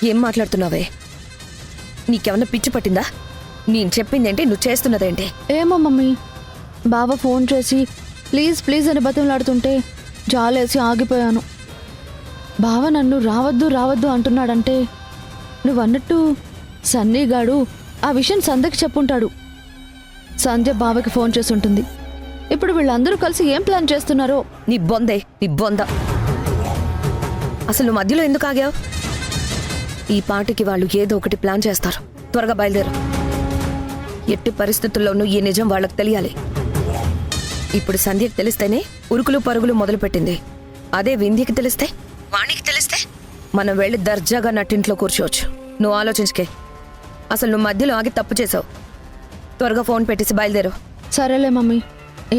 ఏం మాట్లాడుతున్నావే? నీకేమన్నా పిచ్చి పట్టిందా? నేను చెప్పిందేంటి, నువ్వు చేస్తున్నదేంటి? ఏమో మమ్మీ, బావ ఫోన్ చేసి ప్లీజ్ ప్లీజ్ అని బతిమలాడుతుంటే జాలేసి ఆగిపోయాను. బావ నన్ను రావద్దు రావద్దు అంటున్నాడంటే నువ్వన్నట్టు సన్నీగాడు ఆ విషయం సంధ్యకి చెప్పుంటాడు. సంధ్య బావకి ఫోన్ చేసి ఉంటుంది. ఇప్పుడు వీళ్ళందరూ కలిసి ఏం ప్లాన్ చేస్తున్నారో. నీ బొందే, నీ బొంద. అసలు నువ్వు మధ్యలో ఎందుకు ఆగావు? ఈ పాటికి వాళ్ళు ఏదో ఒకటి ప్లాన్ చేస్తారు. త్వరగా బయలుదేరు. ఎట్టి పరిస్థితుల్లోనూ ఈ నిజం వాళ్ళకి తెలియాలి. ఇప్పుడు సంధ్యకి తెలిస్తేనే ఉరుకులు పరుగులు మొదలుపెట్టింది. అదే వింధ్యకి తెలిస్తే, వాణికి తెలిస్తే మనం వెళ్ళి దర్జాగా నట్టింట్లో కూర్చోవచ్చు. నువ్వు ఆలోచించుకే. అసలు నువ్వు మధ్యలో ఆగి తప్పు చేసావు. త్వరగా ఫోన్ పెట్టేసి బయలుదేరు. సరేలే మమ్మీ,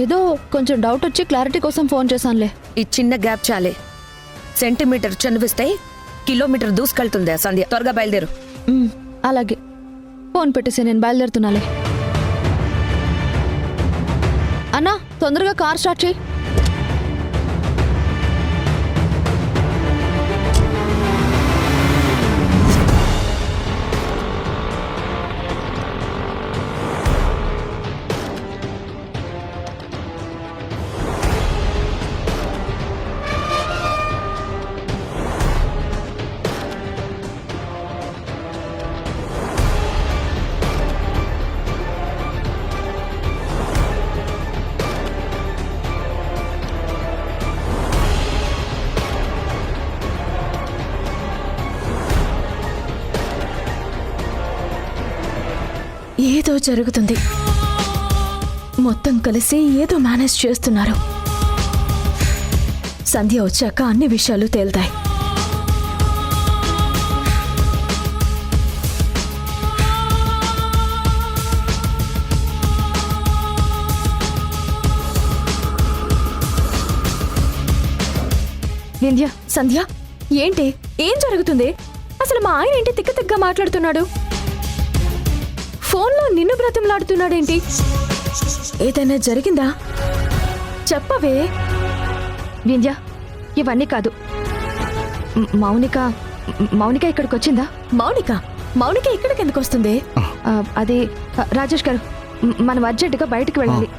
ఏదో కొంచెం డౌట్ వచ్చి క్లారిటీ కోసం ఫోన్ చేశానులే. ఈ చిన్న గ్యాప్ చాలే. సెంటీమీటర్ చనివిస్తే కిలోమీటర్ దూసుకెళ్తుంది ఆ సంధ్య. త్వరగా బయలుదేరు. అలాగే, ఫోన్ పెట్టేసి నేను బయలుదేరుతున్నాలే. అన్నా, తొందరగా కార్ స్టార్ట్ చేయి. ఏదో జరుగుతుంది. మొత్తం కలిసి ఏదో మేనేజ్ చేస్తున్నారు. సంధ్య వచ్చాక అన్ని విషయాలు తేలుతాయి. వింధ్య, సంధ్య, ఏంటి, ఏం జరుగుతుంది? అసలు మా ఆయన ఏంటి తిక్క తిక్కగా మాట్లాడుతున్నాడు? ఫోన్లో నిన్ను బ్రతిమలాడుతున్నాడేంటి? ఏదైనా జరిగిందా? చెప్పవే. వింధ్య, ఇవన్నీ కాదు. మౌనిక ఇక్కడికి వచ్చిందా? మౌనిక ఇక్కడికి ఎందుకు వస్తుంది? అది రాజేష్ గారు, మనం అర్జెంటుగా బయటికి వెళ్ళాలి.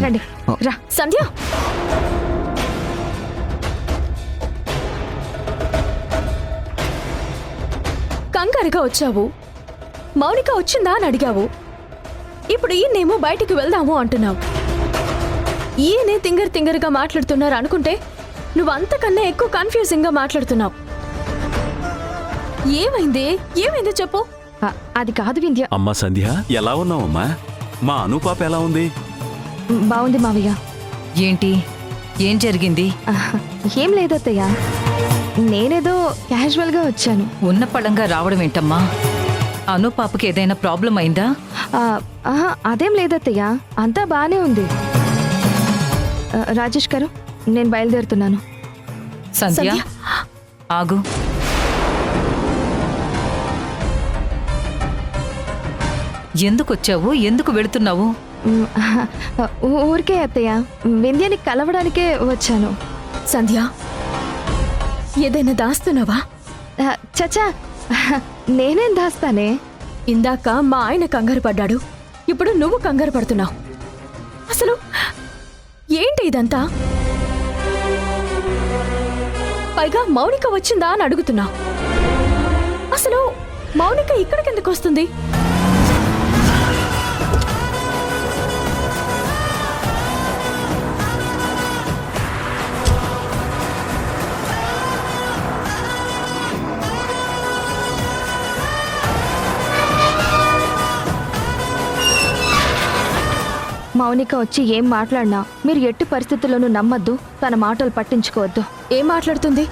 రండి. రా సంధ్య. కంగారుగా వచ్చావు. మౌనిక వచ్చిందా అని అడిగావు. ఇప్పుడు ఈయనేమో బయటికి వెళ్దాము అంటున్నావు. ఈయనే తింగరుగా మాట్లాడుతున్నారు అనుకుంటే నువ్వు అంతకన్నా ఎక్కువ కన్ఫ్యూజింగ్ గా మాట్లాడుతున్నావు. ఏమైంది చెప్పు. అది కాదు వింధ్య. అమ్మా సంధ్య, ఎలా ఉన్నావమ్మా? మా అనుపాప ఎలా ఉంది? బాగుంది మావయ్య. ఏంటి, ఏం జరిగింది? ఏం లేదత్తయ్య, నేనేదో క్యాజువల్ గా వచ్చాను. ఉన్న పళంగా రావడం ఏంటమ్మా? అనుపాపకి ఏదైనా ప్రాబ్లం అయిందా? అదేం లేదత్తయ్య, అంతా బానే ఉంది. రాజేష్ గారు, నేను బయలుదేరుతున్నాను. సంధ్య, ఆగు. ఎందుకు వచ్చావు? ఎందుకు వెళుతున్నావు? ఊరికే అత్తయ్య, వింధ్యని కలవడానికే వచ్చాను. సంధ్య, ఏదైనా దాస్తున్నావా? చచ్చా, నేనేం దాస్తానే. ఇందాక మా ఆయన కంగారు పడ్డాడు, ఇప్పుడు నువ్వు కంగారు పడుతున్నావు. అసలు ఏంటి ఇదంతా? పైగా మౌనిక వచ్చిందా అని అడుగుతున్నావు. అసలు మౌనిక ఇక్కడికెందుకు వస్తుంది? మౌనిక వచ్చి ఏం మాట్లాడినా మీరు ఎట్టి పరిస్థితుల్లోనూ నమ్మద్దు, తన మాటలు పట్టించుకోవద్దు. ఏం మాట్లాడుతుంది?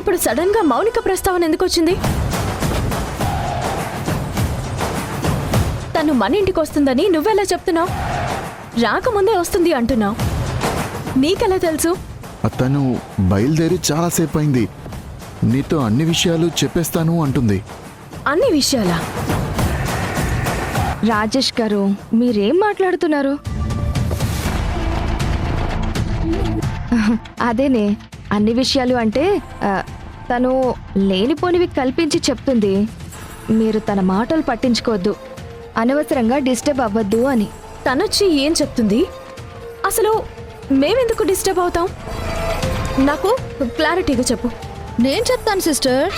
ఇప్పుడు సడన్ గా మౌనిక ప్రస్తావన ఎందుకు వచ్చింది? తను మన ఇంటికి వస్తుందని నువ్వెలా చెప్తున్నావు? రాకముందే వస్తుంది అంటున్నావు. నీకెలా తెలుసు? తను బయలుదేరి చాలాసేపు అయింది. నీతో అన్ని విషయాలు చెప్పేస్తాను అంటుంది. అన్ని విషయాలా? రాజేష్ గారు, మీరేం మాట్లాడుతున్నారు? అదేనే, అన్ని విషయాలు అంటే తను లేనిపోనివి కల్పించి చెప్తుంది. మీరు తన మాటలు పట్టించుకోవద్దు, అనవసరంగా డిస్టర్బ్ అవ్వద్దు అని. తనొచ్చి ఏం చెప్తుంది? అసలు మేమెందుకు డిస్టర్బ్ అవుతాం? నాకు క్లారిటీగా చెప్పు. నేను చెప్తాను సిస్టర్.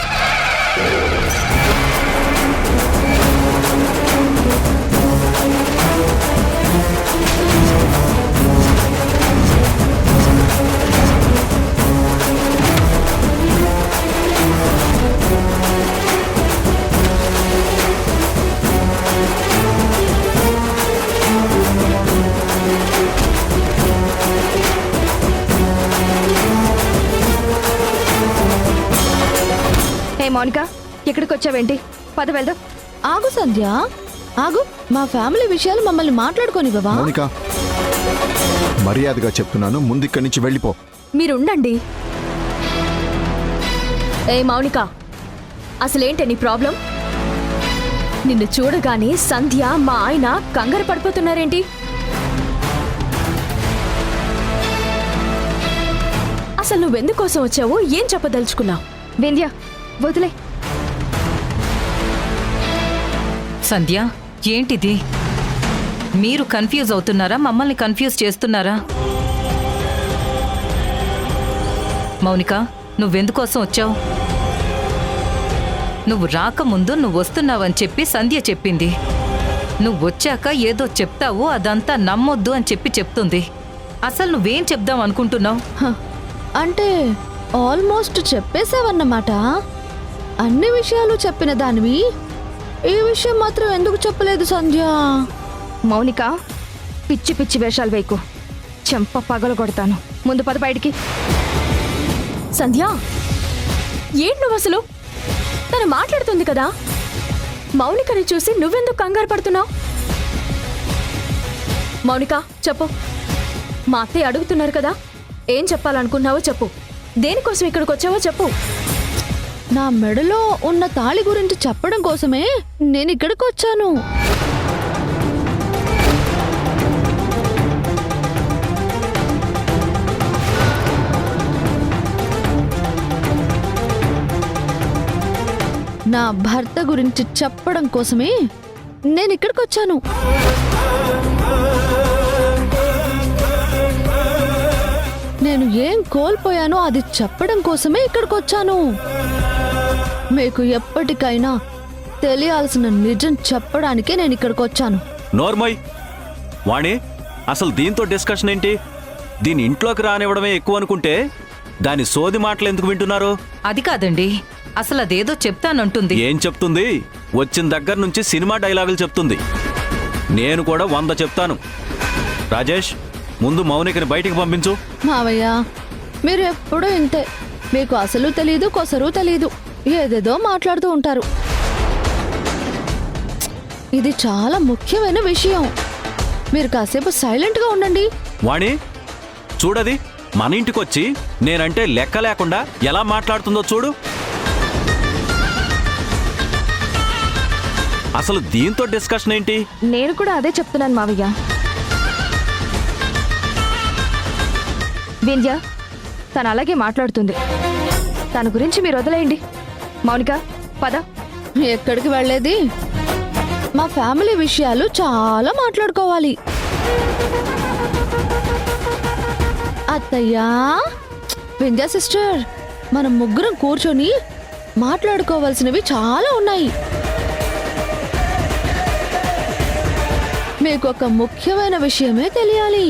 మౌనిక, ఎక్కడికి వచ్చావేంటి? పద వెళ్దాం. ఆగు సంధ్య, ఆగు. మా ఫ్యామిలీ విషయాలు మమ్మల్ని మాట్లాడుకోనివ్వవా? మౌనిక, మర్యాదగా చెప్తున్నాను, ముందు ఇక్కడి నుంచి వెళ్ళిపో. మీరుండండి. ఏ మౌనిక, అసలేంటే నీ ప్రాబ్లం? నిన్ను చూడగానే సంధ్య మా ఆయన కంగారు పడిపోతున్నారేంటి? అసలు నువ్వెందుకోసం వచ్చావు? ఏం చెప్పదలుచుకున్నావు? వింధ్య, వదిలే. సంధ్య, ఏంటిది? మీరు కన్ఫ్యూజ్ అవుతున్నారా? మమ్మల్ని కన్ఫ్యూజ్ చేస్తున్నారా? మౌనిక, నువ్వెందుకోసం వచ్చావు? నువ్వు రాకముందు నువ్వు వస్తున్నావని చెప్పి సంధ్య చెప్పింది. నువ్వు వచ్చాక ఏదో చెప్తావు, అదంతా నమ్మొద్దు అని చెప్పి చెప్తుంది. అసలు నువ్వేం చెప్దాం అనుకుంటున్నావు? అంటే ఆల్మోస్ట్ చెప్పేశావన్నమాట. అన్ని విషయాలు చెప్పిన దానివి ఈ విషయం మాత్రం ఎందుకు చెప్పలేదు సంధ్య? మౌనిక, పిచ్చి పిచ్చి వేషాలు వేయకు, చెంప పగలు కొడతాను. ముందు పద బయటికి. సంధ్య, ఏంటి నువ్వు అసలు? తను మాట్లాడుతుంది కదా, మౌనికని చూసి నువ్వెందుకు కంగారు పడుతున్నావు? మౌనిక, చెప్పు. మా అత్తయ్య అడుగుతున్నారు కదా, ఏం చెప్పాలనుకున్నావో చెప్పు. దేనికోసం ఇక్కడికి వచ్చావో చెప్పు. నా మెడలో ఉన్న తాళి గురించి చెప్పడం కోసమే నేను ఇక్కడికి వచ్చాను. నా భర్త గురించి చెప్పడం కోసమే నేను ఇక్కడికి వచ్చాను. నేను ఏం కోల్పోయానో అది చెప్పడం కోసమే ఇక్కడికి వచ్చాను. మీకు ఎప్పటికైనా తెలియాల్సిన నిజం చెప్పడానికే నేను ఇక్కడికి వచ్చాను. నోర్మయ్ వాణి, అసలు దీంతో డిస్కషన్ ఏంటి? దీని ఇంట్లోకి రానివ్వడమే ఎక్కువ అనుకుంటే దాని సోది మాటలు ఎందుకు వింటున్నారు? అది కాదండి, అసలు అదేదో చెప్తానంటుంది. ఏం చెప్తుంది? వచ్చిన దగ్గర నుంచి సినిమా డైలాగులు చెప్తుంది. నేను కూడా 100 చెప్తాను. రాజేష్, ముందు మౌనికని బయటికి పంపించు. మావయ్య, మీరు ఎప్పుడూ ఇంతే. మీకు అసలు తెలీదు, కొసరు తెలీదు, ఏదేదో మాట్లాడుతూ ఉంటారు. ఇది చాలా ముఖ్యమైన విషయం. మీరు కాసేపు సైలెంట్గా ఉండండి. వాణి, చూడది మన ఇంటికొచ్చి నేనంటే లెక్క లేకుండా ఎలా మాట్లాడుతుందో చూడు. అసలు దీంతో డిస్కషన్ ఏంటి? నేను కూడా అదే చెప్తున్నాను మావయ్య. వింధ్య, తను అలాగే మాట్లాడుతుంది. తన గురించి మీరు వదిలేయండి. మౌనిక, పద. ఎక్కడికి వెళ్ళేది? మా ఫ్యామిలీ విషయాలు చాలా మాట్లాడుకోవాలి. అత్తయ్యా, వింధ్య సిస్టర్, మనం ముగ్గురం కూర్చొని మాట్లాడుకోవాల్సినవి చాలా ఉన్నాయి. మీకు ఒక ముఖ్యమైన విషయమే తెలియాలి.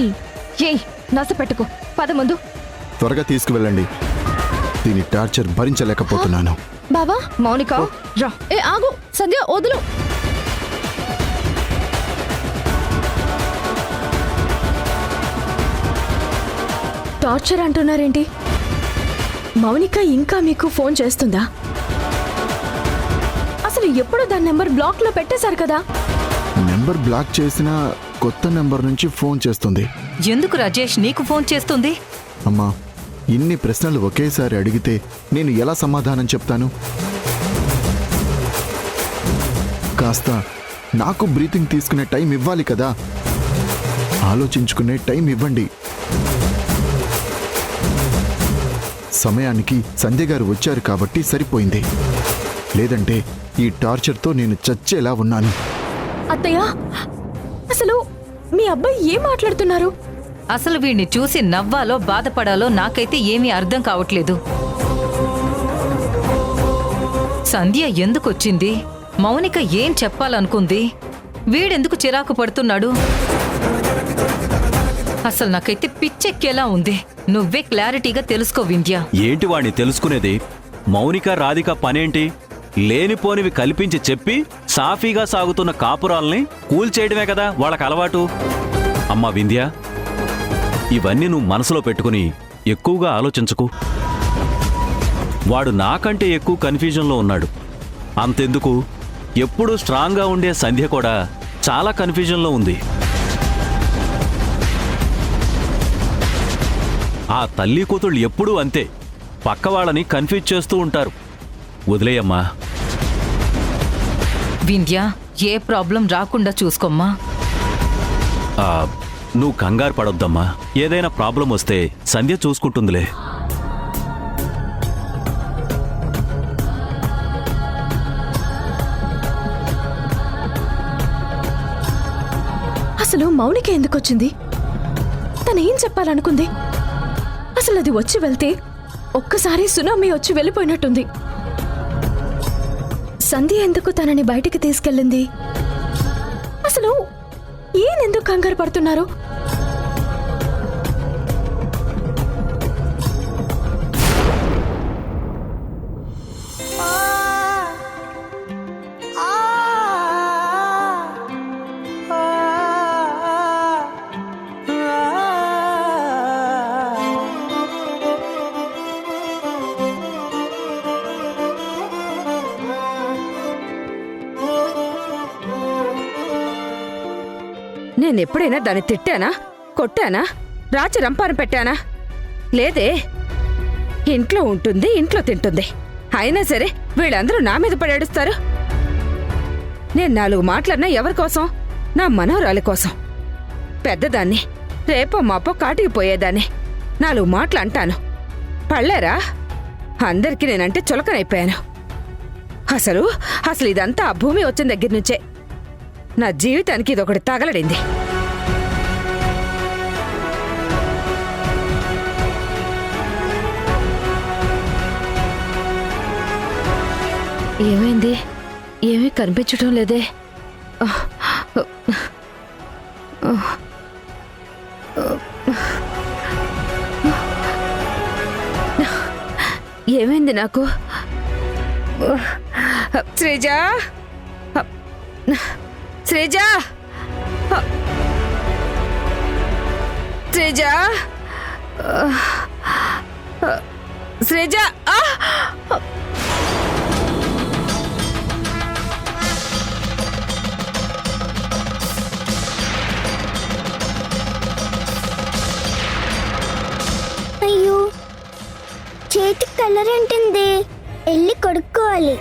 ఏయ్, నస పెట్టుకో, పద ముందు. త్వరగా తీసుకువెళ్ళండి, దీని టార్చర్ భరించలేకపోతున్నాను. బాబా, మౌనిక రా. ఏ ఆగు సంధ్య, వదులు. టార్చర్ అంటున్నారేంటి? మౌనిక ఇంకా మీకు ఫోన్ చేస్తుందా? అసలు ఎప్పుడు దాని నెంబర్ బ్లాక్ లో పెట్టేశారు కదా. నెంబర్ బ్లాక్ చేసిన కొత్త నెంబర్ నుంచి ఫోన్ చేస్తుంది. ఎందుకు రాజేష్ నీకు ఫోన్ చేస్తుంది? అమ్మా, ఇన్ని ప్రశ్నలు ఒకేసారి అడిగితే నేను ఎలా సమాధానం చెప్తాను? కాస్త నాకు బ్రీతింగ్ తీసుకునే టైం ఇవ్వాలి కదా. ఆలోచించుకునే టైం ఇవ్వండి. సమయానికి సంధ్య గారు వచ్చారు కాబట్టి సరిపోయింది. లేదంటే ఈ టార్చర్తో నేను చచ్చేలా ఉన్నాను. అత్తయ్య, అసలు మీ అబ్బాయి ఏం మాట్లాడుతున్నారు? అసలు వీణ్ణి చూసి నవ్వాలో బాధపడాలో నాకైతే ఏమీ అర్థం కావట్లేదు. సంధ్య ఎందుకొచ్చింది? మౌనిక ఏం చెప్పాలనుకుంది? వీడెందుకు చిరాకు పడుతున్నాడు? అసలు నాకైతే పిచ్చెక్కేలా ఉంది. నువ్వే క్లారిటీగా తెలుసుకో వింధ్య. ఏంటి వాణ్ణి తెలుసుకునేది? మౌనిక రాధిక పనేంటి? లేనిపోనివి కల్పించి చెప్పి సాఫీగా సాగుతున్న కాపురాల్ని కూల్చేయడమే కదా వాళ్ళకి అలవాటు. అమ్మా వింధ్య, ఇవన్నీ నువ్వు మనసులో పెట్టుకుని ఎక్కువగా ఆలోచించకు. వాడు నాకంటే ఎక్కువ కన్ఫ్యూజన్లో ఉన్నాడు. అంతెందుకు, ఎప్పుడూ స్ట్రాంగ్గా ఉండే సంధ్య కూడా చాలా కన్ఫ్యూజన్లో ఉంది. ఆ తల్లి కూతుళ్ళు ఎప్పుడూ అంతే, పక్క వాళ్ళని కన్ఫ్యూజ్ చేస్తూ ఉంటారు. వదిలేయమ్మా. వింధ్య, ఏ ప్రాబ్లం రాకుండా చూసుకోమ్మా. నువ్వు కంగారు పడొద్దమ్మా. ఏదైనా ప్రాబ్లం వస్తే సంధ్య చూసుకుంటుందిలే. అసలు మౌనిక ఎందుకొచ్చింది? తనేం చెప్పాలనుకుంది? అసలు అది వచ్చి వెళ్తే ఒక్కసారి సునామీ వచ్చి వెళ్ళిపోయినట్టుంది. సంధ్య ఎందుకు తనని బయటికి తీసుకెళ్ళింది? అసలు ఈయనెందుకు కంగారు పడుతున్నారు? నేనెప్పుడైనా దాన్ని తిట్టానా, కొట్టానా, రాచి రంపాన పెట్టానా? లేదే. ఇంట్లో ఉంటుంది, ఇంట్లో తింటుంది. అయినా సరే వీళ్ళందరూ నా మీద పడేడుస్తారు. నేను 4 మాటలన్నా ఎవరి కోసం? నా మనవరాలి కోసం. పెద్దదాన్ని, రేపో మాపో కాటికి పోయేదాన్ని. 4 మాటలు అంటాను. పళ్ళారా? అందరికీ నేనంటే చులకనైపోయాను. అసలు ఇదంతా ఆ భూమి వచ్చిన దగ్గర నుంచే నా జీవితానికి ఇదొకటి తగలడింది. ఏమైంది? ఏమీ కనిపించడం లేదే. ఏమైంది నాకు? శ్రీజ, శ్రీజ, శ్రీజ, శ్రీజ. అయ్యో, చేతికి కలర్ అంటుంది. వెళ్ళి కొడుక్కోవాలి.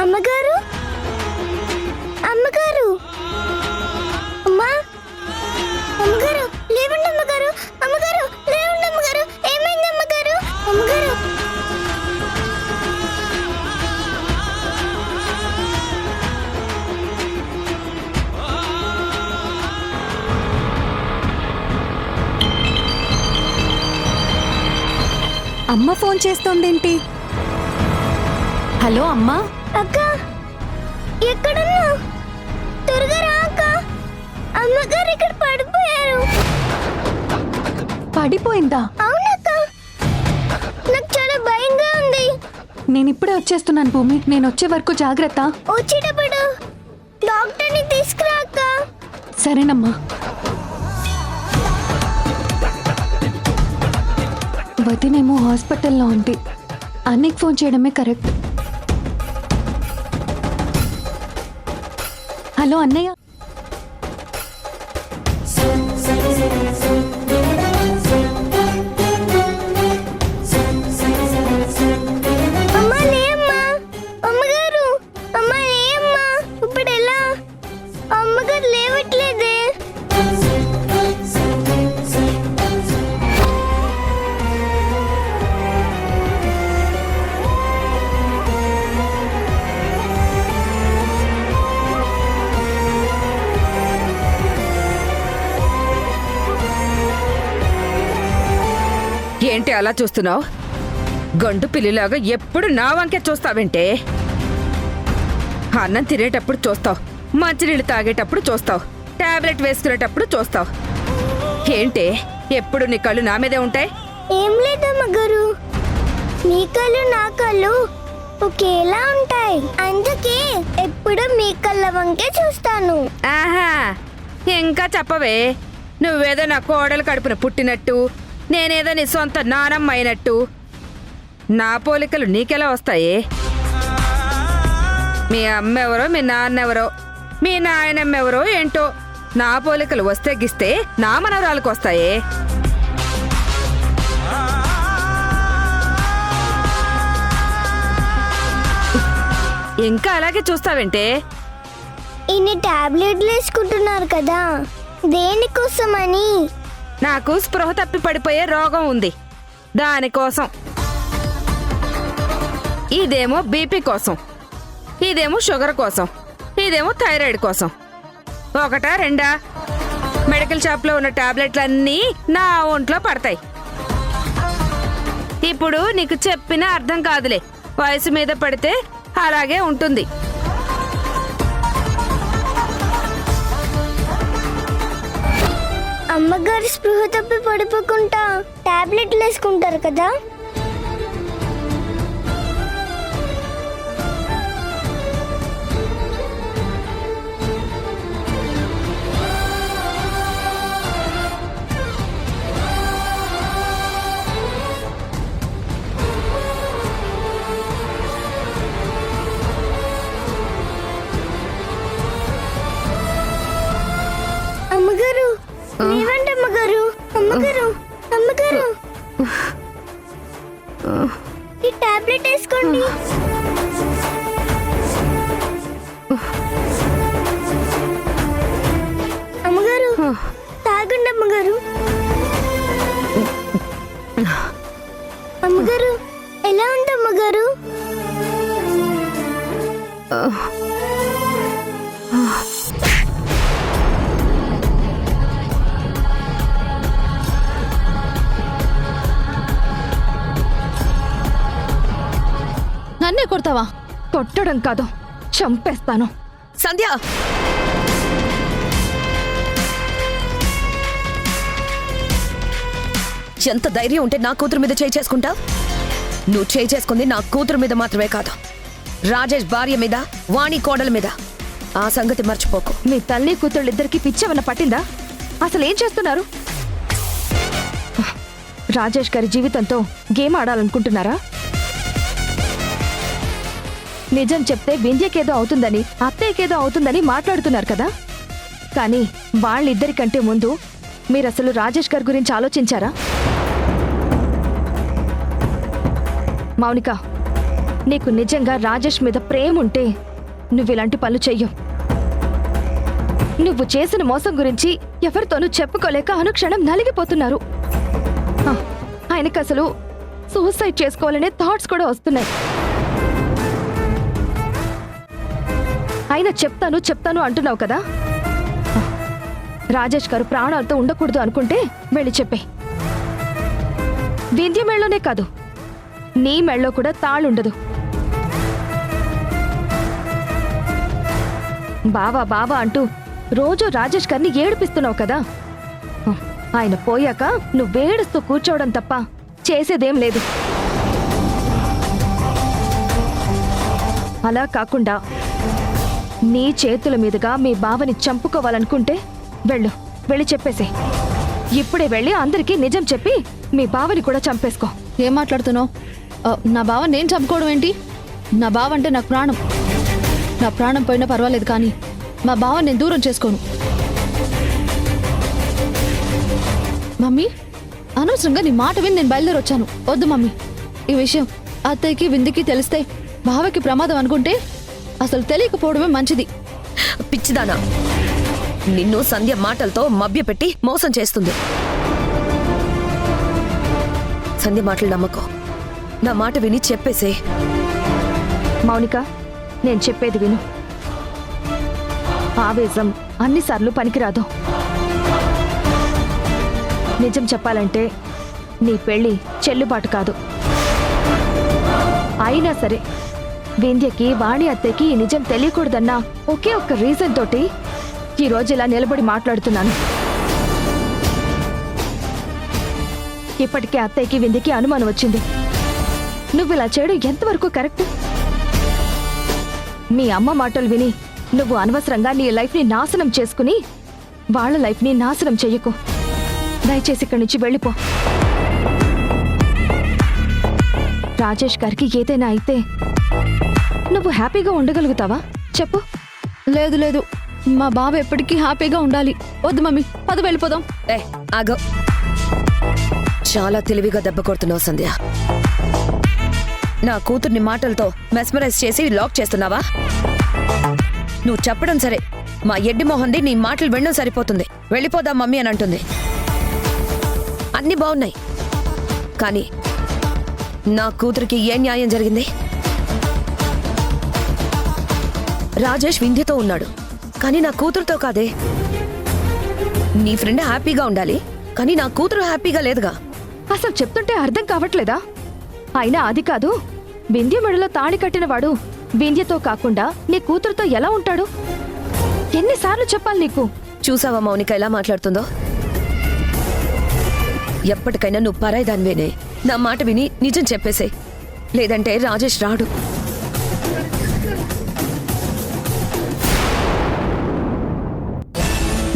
అమ్మగారు, అమ్మగారు, అమ్మా, అమ్మగారు లేవండి. అమ్మగారు, అమ్మగారు లేవండి. అమ్మగారు, ఏమైంది అమ్మగారు? అమ్మగారు, అమ్మ ఫోన్ చేస్తోందేంటి? హలో అమ్మా. అక్క ఎక్కడున్నా? త్వరగా రా అక్క. అమ్మగారు ఇక్కడ పడిపోయారు. పడిపోయిందా? అవునక్క, నాకు చాలా భయంగా ఉంది. నేను ఇప్పుడే వచ్చేస్తున్నాను భూమి. నేను వచ్చే వరకు జాగ్రత్త. వచ్చేటప్పుడు డాక్టర్ని తీసుకురా అక్క. సరేనమ్మా. వదినేమో హాస్పిటల్లో ఉంది. అన్నయ్యకి ఫోన్ చేయడమే కరెక్ట్. హలో అన్నయ్య. అమ్మా లేమ్మా, అమ్మగారు, అమ్మా లేమ్మా, ఇప్పుడు ఎలా? అమ్మగారు లేవట్లేదే. ఏంటి అలా చూస్తున్నావు? గండు పిల్లిలాగా ఎప్పుడు నా వంకే చూస్తావేంటే? అన్నం తినేటప్పుడు చూస్తావు, మంచినీళ్ళు తాగేటప్పుడు చూస్తావు, టాబ్లెట్ వేసుకునేటప్పుడు చూస్తావు. ఏంటి ఎప్పుడు నీ కళ్ళు నా మీదే ఉంటాయి? ఏం లేదమ్మగారు, మీ కళ్ళు నా కళ్ళు ఒకేలా ఉంటాయి. అందుకే ఎప్పుడు మీ కళ్ళ వంకే చూస్తాను. ఆహా, ఇంకా చెప్పవే. నువ్వేదో నా కోడలు కడుపున పుట్టినట్టు, నేనేదో నీ సొంత నానమ్మ అయినట్టు. నా పోలికలు నీకెలా వస్తాయి? మీ అమ్మెవరో, మీ నాన్నెవరో, మీ నాయనమ్మెవరో ఏంటో. నా పోలికలు వస్తే గిస్తే నా మనవరాలకు వస్తాయే. ఇంకా అలాగే చూస్తావేంటే? ఇన్ని టాబ్లెట్లు వేసుకుంటున్నారు కదా, దేనికోసమని? నాకు స్పృహ తప్పి పడిపోయే రోగం ఉంది, దానికోసం. ఇదేమో బీపీ కోసం, ఇదేమో షుగర్ కోసం, ఇదేమో థైరాయిడ్ కోసం. ఒకటా రెండా? మెడికల్ షాప్లో ఉన్న టాబ్లెట్లన్నీ నా ఒంట్లో పడతాయి. ఇప్పుడు నీకు చెప్పినా అర్థం కాదులే. వయసు మీద పడితే అలాగే ఉంటుంది. అమ్మగారు స్పృహ తప్పి పడిపోకుండా టాబ్లెట్లు వేసుకుంటారు కదా. అమ్మగారు లేవండి, అమ్మగారు, అమ్మగారు, అమ్మగారు, ఈ టాబ్లెట్ వేసుకోండి. అమ్మగారు తాగండి అమ్మగారు. అమ్మగారు ఎలా ఉంది అమ్మగారు? నన్నే కొడతావా? కొట్టడం కాదు, చంపేస్తాను. సంధ్య, ఎంత ధైర్యం ఉంటే నా కూతురు మీద చేయి చేసుకుంటా? నువ్వు చేయి చేసుకుంది నా కూతురు మీద మాత్రమే కాదు, రాజేష్ భార్య మీద, వాణి కోడల మీద. ఆ సంగతి మర్చిపోకు. మీ తల్లి కూతుళ్ళిద్దరికి పిచ్చేమన్నా పట్టిందా? అసలు ఏం చేస్తున్నారు? రాజేష్ గారి జీవితంతో గేమ్ ఆడాలనుకుంటున్నారా? నిజం చెప్తే వింధ్యకేదో అవుతుందని, అత్తయ్యకేదో అవుతుందని మాట్లాడుతున్నారు కదా. కానీ వాళ్ళిద్దరికంటే ముందు మీరసలు రాజేష్ గారి గురించి ఆలోచించారా? మౌనిక, నీకు నిజంగా రాజేష్ మీద ప్రేమ ఉంటే నువ్విలాంటి పనులు చెయ్యవు. నువ్వు చేసిన మోసం గురించి ఎవరితోనూ చెప్పుకోలేక అనుక్షణం నలిగిపోతున్నారు. ఆయనకు అసలు సూసైడ్ చేసుకోవాలనే థాట్స్ కూడా వస్తున్నాయి. అయినా చెప్తాను చెప్తాను అంటున్నావు కదా. రాజేష్ గారు ప్రాణాలతో ఉండకూడదు అనుకుంటే వెళ్ళి చెప్పే. వింధ్య మెళ్ళలోనే కాదు, నీ మెళ్ళలో కూడా తాళుండదు. బావా బావా అంటూ రోజు రాజేష్ గారిని ఏడిపిస్తున్నావు కదా. ఆయన పోయాక నువ్వేడుస్తూ కూర్చోవడం తప్ప చేసేదేం లేదు. అలా కాకుండా నీ చేతుల మీదుగా మీ బావని చంపుకోవాలనుకుంటే వెళ్ళి చెప్పేసే. ఇప్పుడే వెళ్ళి అందరికీ నిజం చెప్పి మీ బావని కూడా చంపేసుకో. ఏం మాట్లాడుతున్నావు? నా బావ నేను చంపుకోవడం ఏంటి? నా బావ అంటే నాకు ప్రాణం. నా ప్రాణం పోయినా పర్వాలేదు, కానీ మా బావ నేను దూరం చేసుకోను. మమ్మీ, అనవసరంగా నీ మాట విని నేను బయలుదేరి వచ్చాను. వద్దు మమ్మీ, ఈ విషయం అత్తయ్యకి విందుకి తెలిస్తే బావకి ప్రమాదం అనుకుంటే అసలు తెలియకపోవడమే మంచిది. పిచ్చిదానా, నిన్ను సంధ్య మాటలతో మభ్యపెట్టి మోసం చేస్తుంది. సంధ్య మాటలు నమ్మకో. నా మాట విని చెప్పేసే. మౌనిక, నేను చెప్పేది విను. ఆవేశం అన్నిసార్లు పనికిరాదు. నిజం చెప్పాలంటే నీ పెళ్లి చెల్లుబాటు కాదు. అయినా సరే వింధ్యకి వాణి అత్తయ్యకి ఈ నిజం తెలియకూడదన్న ఒకే ఒక్క రీజన్ తోటి ఈ రోజు ఇలా నిలబడి మాట్లాడుతున్నాను. ఇప్పటికే అత్తయ్యకి వింధ్యకి అనుమానం వచ్చింది. నువ్వు ఇలా చేయడం ఎంతవరకు కరెక్ట్? మీ అమ్మ మాటలు విని నువ్వు అనవసరంగా నీ లైఫ్ని నాశనం చేసుకుని వాళ్ళ లైఫ్ని నాశనం చెయ్యకు. దయచేసి ఇక్కడి నుంచి వెళ్ళిపో. రాజేష్ గారికి ఏదైనా అయితే నువ్వు హ్యాపీగా ఉండగలుగుతావా చెప్పు? లేదు లేదు, మా బావ ఎప్పటికీ హ్యాపీగా ఉండాలి. వద్దు మమ్మీ, పద వెళ్ళిపోదాం. ఆగో. చాలా తెలివిగా దెబ్బ కొడుతున్నావు సంధ్య. నా కూతుర్ని మాటలతో మెస్మరైజ్ చేసి లాక్ చేస్తున్నావా? నువ్వు చెప్పడం సరే, మా ఎడ్డి మొహంది నీ మాటలు వినడం సరిపోతుంది. వెళ్ళిపోదాం మమ్మీ అని అంటుంది. అన్నీ బాగున్నాయి, కానీ నా కూతురికి ఏ న్యాయం జరిగింది? రాజేష్ వింధ్యతో ఉన్నాడు, కానీ నా కూతురుతో కాదే. నీ ఫ్రెండ్ హ్యాపీగా ఉండాలి, కానీ నా కూతురు హ్యాపీగా లేదుగా. అసలు చెప్తుంటే అర్థం కావట్లేదా? అయినా అది కాదు, వింధ్య మెడలో తాళి కట్టినవాడు వింధ్యతో కాకుండా నీ కూతురుతో ఎలా ఉంటాడు? ఎన్నిసార్లు చెప్పాలి నీకు? చూసావా మౌనిక ఎలా మాట్లాడుతుందో? ఎప్పటికైనా నువ్వు పరాయిదానివేనే. నా మాట విని నిజం చెప్పేసే, లేదంటే రాజేష్ రాడు.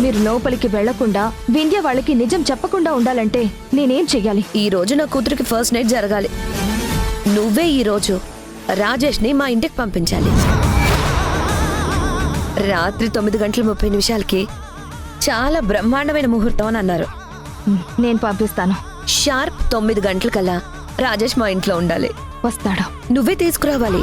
మీరు లోపలికి వెళ్లకుండా వింధ్య వాళ్ళకి నిజం చెప్పకుండా ఉండాలంటే నేనేం చెయ్యాలి? ఈ రోజు నా కూతురికి ఫస్ట్ నైట్ జరగాలి. నువ్వే ఈ రోజు రాజేష్ని మా ఇంటికి పంపించాలి. రాత్రి 9:30 చాలా బ్రహ్మాండమైన ముహూర్తం అని అన్నారు. నేను పంపిస్తాను. షార్ప్ 9 గంటలకల్లా రాజేష్ మా ఇంట్లో ఉండాలి. వస్తాడు. నువ్వే తీసుకురావాలి.